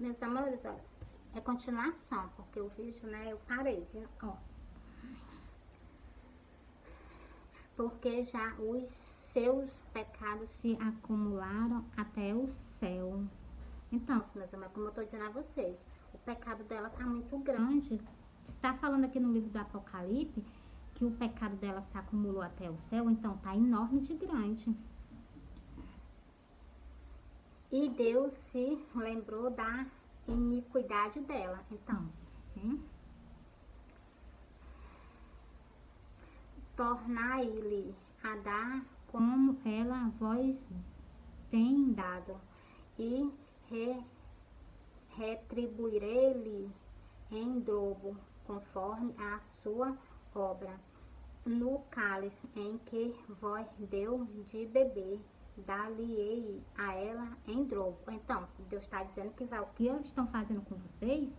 Meus amores, olha, é continuação, porque o vídeo, né, eu parei, viu? Ó. Porque já os seus pecados se acumularam até o céu. Então, meus amores, como eu tô dizendo a vocês, o pecado dela tá muito grande. Está falando aqui no livro do Apocalipse que o pecado dela se acumulou até o céu, então tá enorme de grande. E Deus se lembrou da iniquidade dela. Então, tornai-lhe a dar como ela vós tem dado, e retribuirei-lhe em dobro, conforme a sua obra. No cálice em que vós deu de beber, dar-lhe-ei a ela em dobro. Então, Deus está dizendo que vai, o que eles estão fazendo com vocês,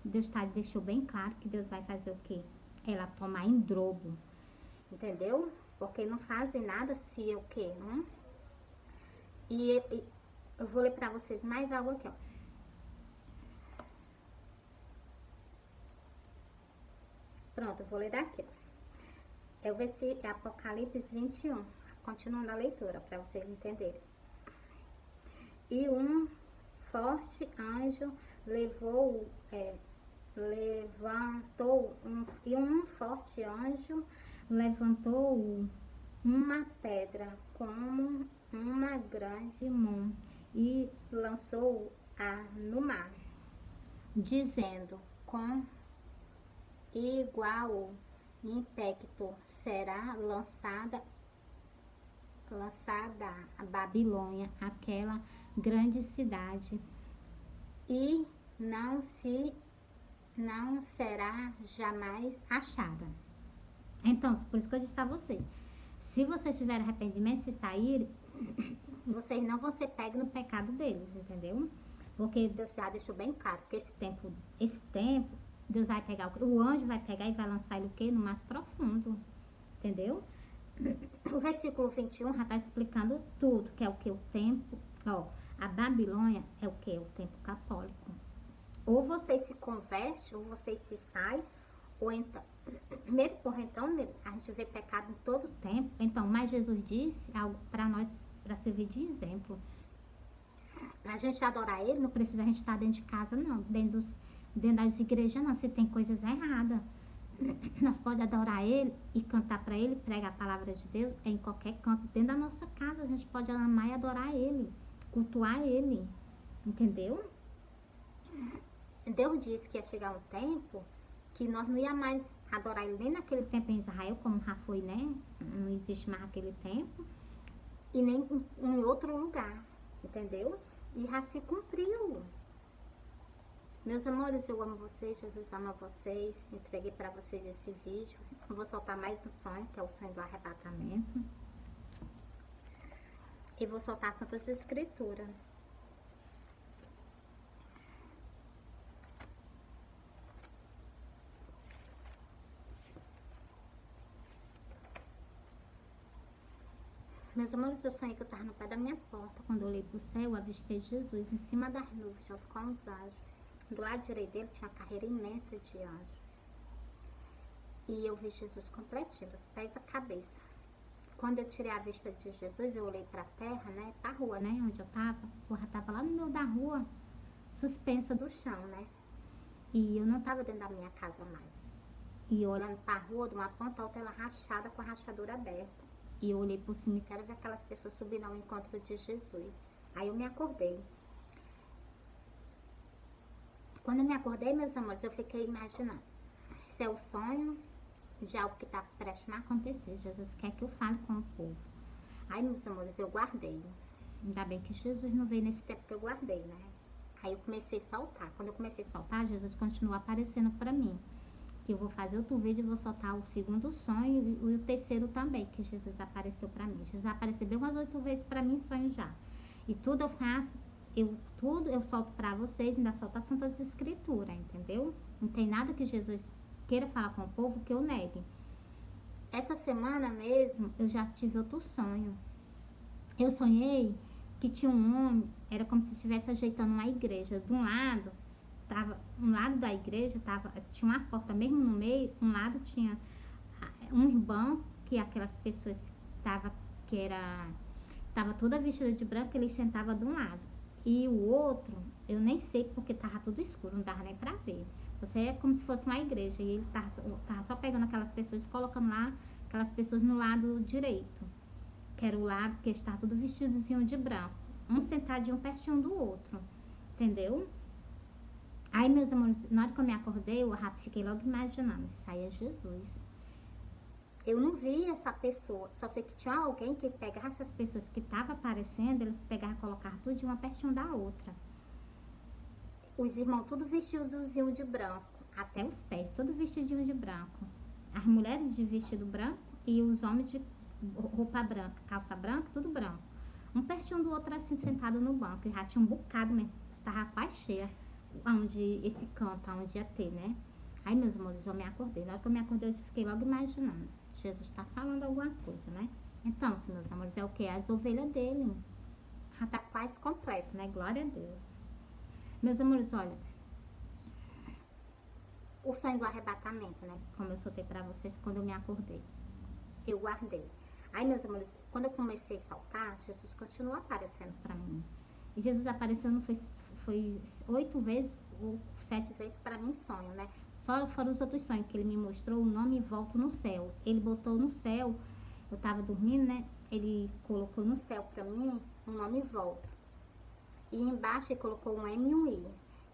Deus deixou bem claro que Deus vai fazer o quê? Ela tomar em dobro. Entendeu? Porque não fazem nada se o quê, não? E eu vou ler pra vocês mais algo aqui, ó. Pronto, eu vou ler daqui, ó. É o versículo Apocalipse 21. Continuando a leitura, para vocês entenderem. E um forte anjo levantou uma pedra como uma grande mão e lançou-a no mar, dizendo, com igual impacto será lançada a Babilônia, aquela grande cidade, e não será jamais achada. Então, por isso que eu disse a vocês, se vocês tiverem arrependimento, se saírem, vocês não vão ser pegos no pecado deles, entendeu? Porque Deus já deixou bem claro que esse tempo, Deus vai pegar, o anjo vai pegar e vai lançar ele o quê? No mais profundo, entendeu? O versículo 21 já está explicando tudo, que é o que? O tempo, ó, a Babilônia é o que? O tempo católico. Ou vocês se convertem, ou vocês se saem, ou então, a gente vê pecado em todo tempo. Então, mas Jesus disse algo para nós, para servir de exemplo. Pra gente adorar ele, não precisa a gente estar dentro de casa, não, dentro das igrejas, não, se tem coisas erradas. Nós podemos adorar ele e cantar para ele, pregar a palavra de Deus em qualquer canto. Dentro da nossa casa a gente pode amar e adorar ele, cultuar ele, entendeu? Deus disse que ia chegar um tempo que nós não ia mais adorar ele nem naquele tempo em Israel, como já foi, né? Não existe mais aquele tempo, e nem em outro lugar, entendeu? E já se cumpriu. Meus amores, eu amo vocês, Jesus ama vocês. Entreguei para vocês esse vídeo. Eu vou soltar mais um sonho, que é o sonho do arrebatamento. E vou soltar as Santas Escrituras. Meus amores, eu sonhei que eu estava no pé da minha porta. Quando eu olhei para o céu, eu avistei Jesus em cima das nuvens, junto com os anjos. Do lado direito dele tinha uma carreira imensa de anjos. E eu vi Jesus completinho, dos pés à cabeça. Quando eu tirei a vista de Jesus, eu olhei para a terra, né? Para a rua, né? Onde eu estava. Eu já estava lá no meio da rua, suspensa do chão, né? E eu não estava dentro da minha casa mais. E olhando para a rua, de uma ponta a outra, ela rachada, com a rachadura aberta. E eu olhei para o cemitério e vi aquelas pessoas subindo ao encontro de Jesus. Aí eu me acordei. Quando eu me acordei, meus amores, eu fiquei imaginando. Isso é o sonho de algo que está prestes a acontecer. Jesus quer que eu fale com o povo. Aí, meus amores, eu guardei. Ainda bem que Jesus não veio nesse tempo que eu guardei, né? Aí eu comecei a saltar. Quando eu comecei a saltar, Jesus continuou aparecendo para mim. Que eu vou fazer outro vídeo e vou soltar o segundo sonho e o terceiro também, que Jesus apareceu para mim. Jesus apareceu bem umas 8 vezes para mim em sonho já. E tudo eu faço, tudo eu solto para vocês, ainda solto as Santas Escrituras, entendeu? Não tem nada que Jesus queira falar com o povo que eu negue. Essa semana mesmo, eu já tive outro sonho. Eu sonhei que tinha um homem, era como se estivesse ajeitando uma igreja. De um lado, um lado da igreja tinha uma porta mesmo no meio, um lado tinha um banco que aquelas pessoas tava toda vestida de branco, ele sentava de um lado. E o outro, eu nem sei porque tava tudo escuro, não dava nem pra ver. Você é como se fosse uma igreja, e ele tava só pegando aquelas pessoas e colocando lá aquelas pessoas no lado direito, que era o lado que estava tudo vestidozinho de branco, um sentadinho pertinho do outro, entendeu? Aí, meus amores, na hora que eu me acordei, eu fiquei logo imaginando, isso aí é Jesus. Eu não vi essa pessoa, só sei que tinha alguém que pegava essas pessoas que estavam aparecendo, eles pegavam e colocavam tudo de uma pertinho da outra. Os irmãos tudo vestidinho de branco, até os pés, tudo vestidinho de branco. As mulheres de vestido branco e os homens de roupa branca, calça branca, tudo branco. Um pertinho do outro assim, sentado no banco. Já tinha um bocado mesmo, tava quase cheia, onde esse canto, onde ia ter, né? Aí, meus amores, eu me acordei. Na hora que eu me acordei, eu fiquei logo imaginando. Jesus está falando alguma coisa, né? Então, meus amores, é o que? As ovelhas dele. Já tá quase completo, né? Glória a Deus. Meus amores, olha. O sonho do arrebatamento, né? Como eu soltei pra vocês quando eu me acordei. Eu guardei. Aí, meus amores, quando eu comecei a saltar, Jesus continuou aparecendo pra mim. E Jesus apareceu, não foi 8 vezes ou 7 vezes pra mim sonho, né? Só foram os outros sonhos que ele me mostrou o nome e volto no céu. Ele botou no céu, eu tava dormindo, né? Ele colocou no céu pra mim o nome e volta. E embaixo ele colocou um M e um I.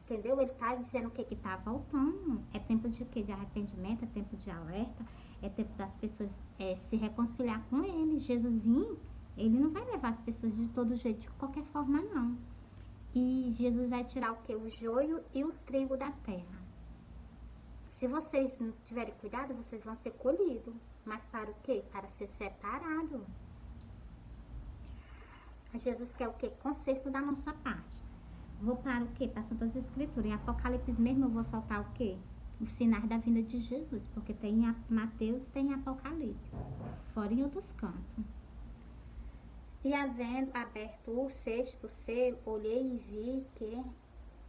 Entendeu? Ele tá dizendo o que tá voltando. É tempo de quê? De arrependimento, é tempo de alerta, é tempo das pessoas se reconciliar com ele. Jesusinho, ele não vai levar as pessoas de todo jeito, de qualquer forma, não. E Jesus vai tirar o quê? O joio e o trigo da terra. Se vocês não tiverem cuidado, vocês vão ser colhidos. Mas para o quê? Para ser separado. Jesus quer o quê? Conserto da nossa parte. Vou para o quê? Para as Santas Escrituras. Em Apocalipse mesmo eu vou soltar o quê? Os sinais da vinda de Jesus. Porque tem Mateus e tem Apocalipse. Fora em outros cantos. E havendo aberto o 6º selo, olhei e vi que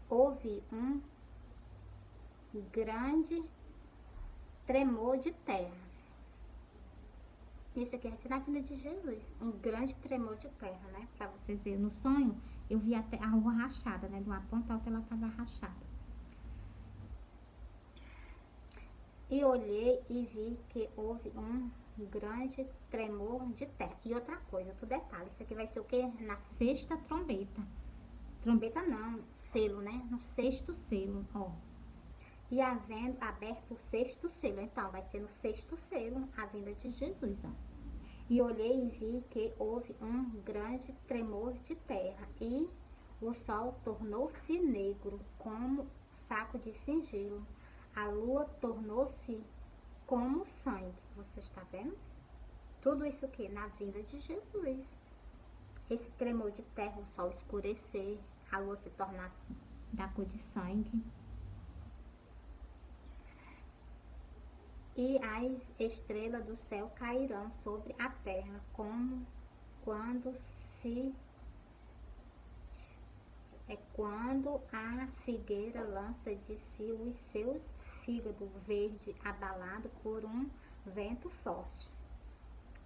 houve um grande tremor de terra. Isso aqui é a vinda de Jesus. Um grande tremor de terra, né? Para vocês verem. No sonho, eu vi até a rua rachada, né? De uma ponta a outra ela estava rachada. E olhei e vi que houve um grande tremor de terra. E outra coisa, outro detalhe. Isso aqui vai ser o quê? Na 6ª trombeta. Trombeta não, selo, né? No 6º selo, ó. E havendo aberto o 6º selo. Então, vai ser no 6º selo a vinda de Jesus, ó. E olhei e vi que houve um grande tremor de terra, e o sol tornou-se negro, como saco de sigilo. A lua tornou-se como sangue. Você está vendo? Tudo isso aqui na vinda de Jesus. Esse tremor de terra, o sol escurecer, a lua se tornar da cor de sangue. E as estrelas do céu cairão sobre a terra, como quando a figueira lança de si os seus fígados verde abalado por um vento forte.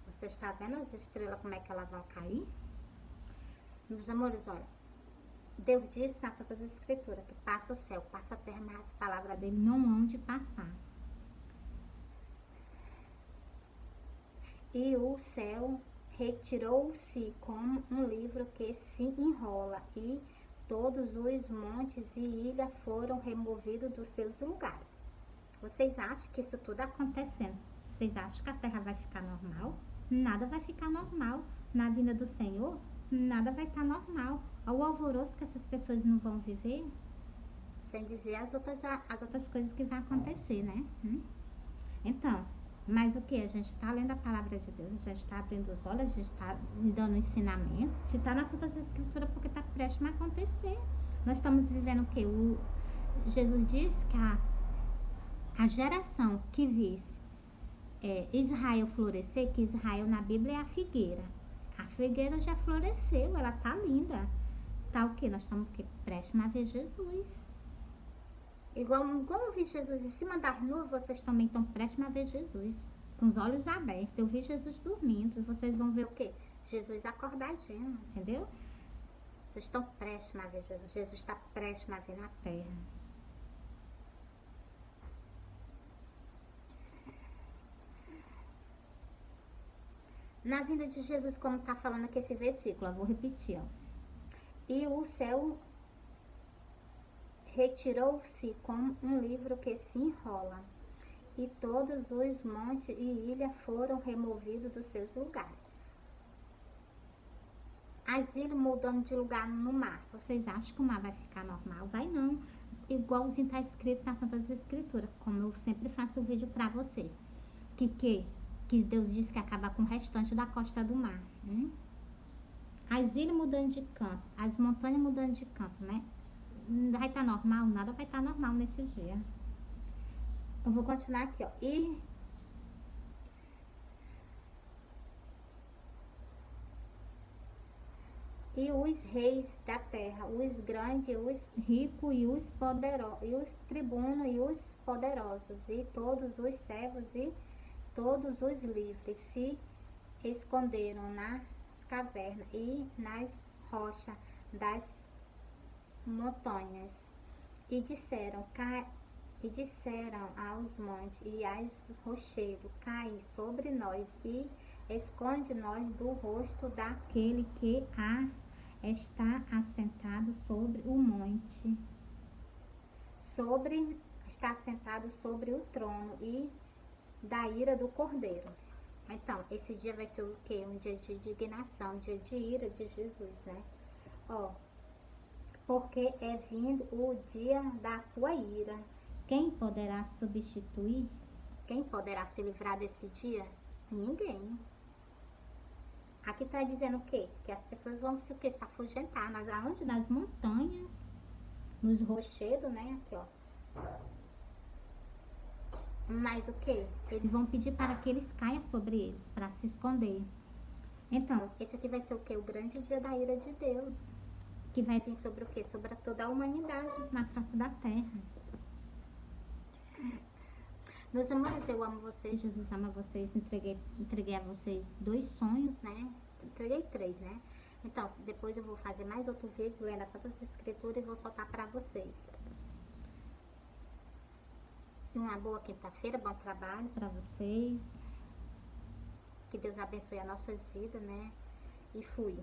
Você está vendo as estrelas como é que elas vão cair? Meus amores, olha, Deus disse nas Santas Escrituras que passa o céu, passa a terra, mas as palavras dele não hão de passar. E o céu retirou-se como um livro que se enrola, e todos os montes e ilhas foram removidos dos seus lugares. Vocês acham que isso tudo acontecendo? Vocês acham que a terra vai ficar normal? Nada vai ficar normal. Na vinda do Senhor, nada vai estar normal. Olha o alvoroço que essas pessoas não vão viver, sem dizer as outras coisas que vão acontecer, né? Então, mas o que? A gente está lendo a palavra de Deus, a gente está abrindo os olhos, a gente está dando ensinamento. Se está nas Santas Escrituras, porque está prestes a acontecer. Nós estamos vivendo o que? Jesus disse que a geração que visse Israel florescer, que Israel na Bíblia é a figueira. figueira já floresceu, ela tá linda. Tá o quê? Nós estamos o quê? Prestes a ver Jesus. Igual eu vi Jesus em cima das nuvens, vocês também estão prestes a ver Jesus. Com os olhos abertos. Eu vi Jesus dormindo. E vocês vão ver o quê? Jesus acordadinho, entendeu? Vocês estão prestes a ver Jesus. Jesus está prestes a vir na terra. Na vinda de Jesus, como está falando aqui esse versículo, eu vou repetir, ó. E o céu retirou-se como um livro que se enrola, e todos os montes e ilhas foram removidos dos seus lugares. As ilhas mudando de lugar no mar. Vocês acham que o mar vai ficar normal? Vai não. Igualzinho está escrito nas Santas Escrituras, como eu sempre faço o vídeo para vocês. Que Deus disse que acaba com o restante da costa do mar. As ilhas mudando de canto, as montanhas mudando de canto, né? Vai estar normal? Nada vai estar normal nesse dia. Eu vou continuar aqui, ó. E os reis da terra, os grandes, os ricos e os poderosos, e os tribunos e os poderosos, e todos os servos e todos os livres se esconderam nas cavernas e nas rochas das montanhas e disseram aos montes e aos rochedos: cai sobre nós e esconde-nos do rosto daquele que está assentado sobre o monte, está assentado sobre o trono e da ira do Cordeiro. Então, esse dia vai ser o quê? Um dia de indignação, um dia de ira de Jesus, né? Ó, porque é vindo o dia da sua ira. Quem poderá substituir? Quem poderá se livrar desse dia? Ninguém. Aqui está dizendo o quê? Que as pessoas vão se afugentar. Aonde? Nas montanhas, nos rochedos, né? Aqui, ó. Mas o que? Eles vão pedir para que eles caiam sobre eles, para se esconder. Então, esse aqui vai ser o que? O grande dia da ira de Deus. Que vai vir sobre o que? Sobre toda a humanidade na face da terra. Meus amores, eu amo vocês, Jesus ama vocês. Entreguei a vocês 2 sonhos, né? Entreguei 3, né? Então, depois eu vou fazer mais outro vídeo lendo as Santas Escrituras e vou soltar para vocês. Uma boa quinta-feira, bom trabalho para vocês. Que Deus abençoe as nossas vidas, né? E fui.